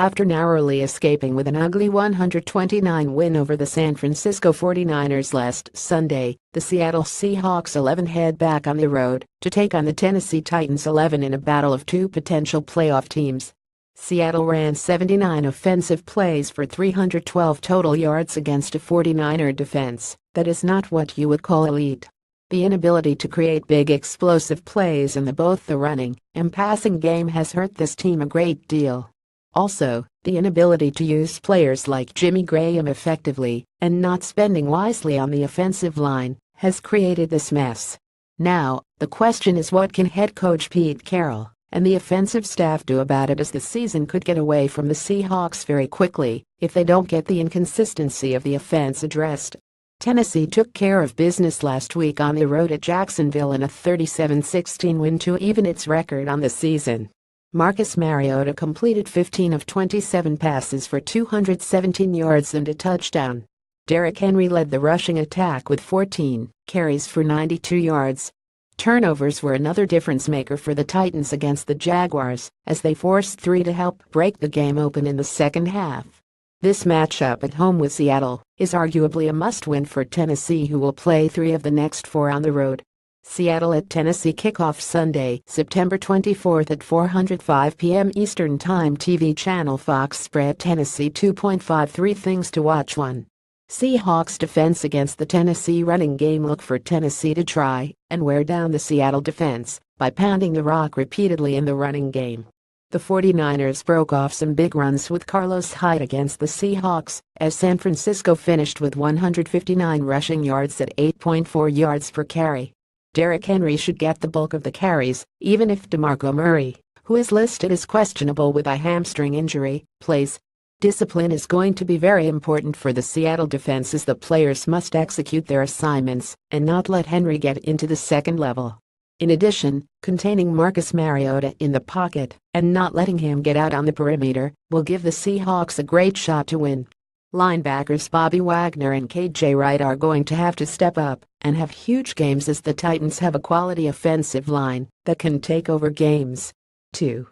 After narrowly escaping with an ugly 129 win over the San Francisco 49ers last Sunday, the Seattle Seahawks 11 head back on the road to take on the Tennessee Titans 11 in a battle of two potential playoff teams. Seattle ran 79 offensive plays for 312 total yards against a 49er defense that is not what you would call elite. The inability to create big explosive plays in both the running and passing game has hurt this team a great deal. Also, the inability to use players like Jimmy Graham effectively and not spending wisely on the offensive line has created this mess. Now, the question is, what can head coach Pete Carroll and the offensive staff do about it, as the season could get away from the Seahawks very quickly if they don't get the inconsistency of the offense addressed. Tennessee took care of business last week on the road at Jacksonville in a 37-16 win to even its record on the season. Marcus Mariota completed 15 of 27 passes for 217 yards and a touchdown. Derrick Henry led the rushing attack with 14 carries for 92 yards. Turnovers were another difference maker for the Titans against the Jaguars, as they forced 3 to help break the game open in the second half. This matchup at home with Seattle is arguably a must-win for Tennessee, who will play 3 of the next 4 on the road. Seattle at Tennessee kickoff Sunday, September 24th at 4:05 p.m. Eastern Time. TV channel Fox spread Tennessee 2.53 things to watch. 1. Seahawks defense against the Tennessee running game. Look for Tennessee to try and wear down the Seattle defense by pounding the rock repeatedly in the running game. The 49ers broke off some big runs with Carlos Hyde against the Seahawks, as San Francisco finished with 159 rushing yards at 8.4 yards per carry. Derrick Henry should get the bulk of the carries, even if DeMarco Murray, who is listed as questionable with a hamstring injury, plays. Discipline is going to be very important for the Seattle defense, as the players must execute their assignments and not let Henry get into the second level. In addition, containing Marcus Mariota in the pocket and not letting him get out on the perimeter will give the Seahawks a great shot to win. Linebackers Bobby Wagner and KJ Wright are going to have to step up and have huge games, as the Titans have a quality offensive line that can take over games. 2.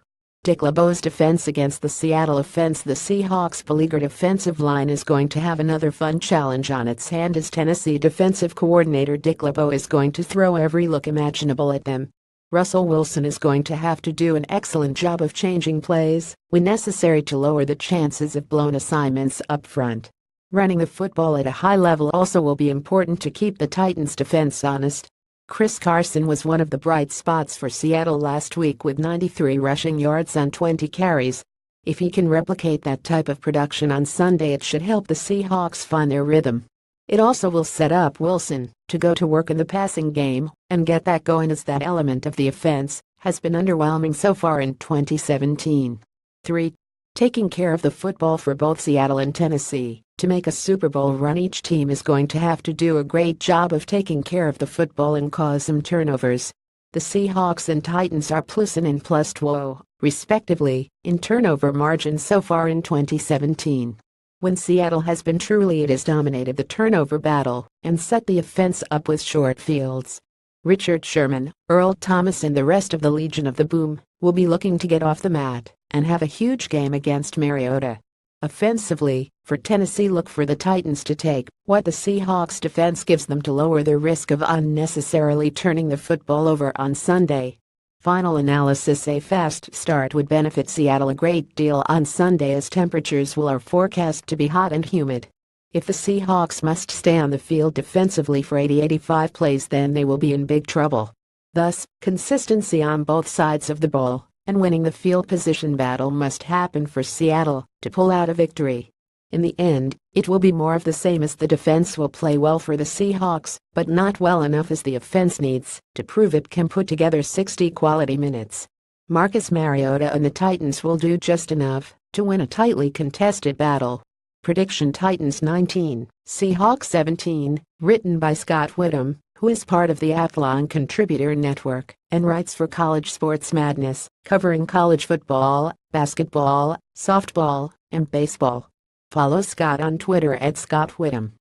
Dick LeBeau's defense against the Seattle offense. The Seahawks' beleaguered offensive line is going to have another fun challenge on its hand, as Tennessee defensive coordinator Dick LeBeau is going to throw every look imaginable at them. Russell Wilson is going to have to do an excellent job of changing plays when necessary to lower the chances of blown assignments up front. Running the football at a high level also will be important to keep the Titans' defense honest. Chris Carson was one of the bright spots for Seattle last week with 93 rushing yards on 20 carries. If he can replicate that type of production on Sunday, it should help the Seahawks find their rhythm. It also will set up Wilson to go to work in the passing game and get that going, as that element of the offense has been underwhelming so far in 2017. 3. Taking care of the football. For both Seattle and Tennessee to make a Super Bowl run, each team is going to have to do a great job of taking care of the football and cause some turnovers. The Seahawks and Titans are +1 and +2, respectively, in turnover margin so far in 2017. When Seattle has been truly, it has dominated the turnover battle and set the offense up with short fields. Richard Sherman, Earl Thomas and the rest of the Legion of the Boom will be looking to get off the mat and have a huge game against Mariota. Offensively, for Tennessee, look for the Titans to take what the Seahawks defense gives them to lower their risk of unnecessarily turning the football over on Sunday. Final analysis: a fast start would benefit Seattle a great deal on Sunday, as temperatures are forecast to be hot and humid. If the Seahawks must stay on the field defensively for 80-85 plays, then they will be in big trouble. Thus, consistency on both sides of the ball and winning the field position battle must happen for Seattle to pull out a victory. In the end, it will be more of the same, as the defense will play well for the Seahawks, but not well enough, as the offense needs to prove it can put together 60 quality minutes. Marcus Mariota and the Titans will do just enough to win a tightly contested battle. Prediction: Titans 19, Seahawks 17, written by Scott Whittam, who is part of the Athlon Contributor Network and writes for College Sports Madness, covering college football, basketball, softball, and baseball. Follow Scott on Twitter @ScottWhittam.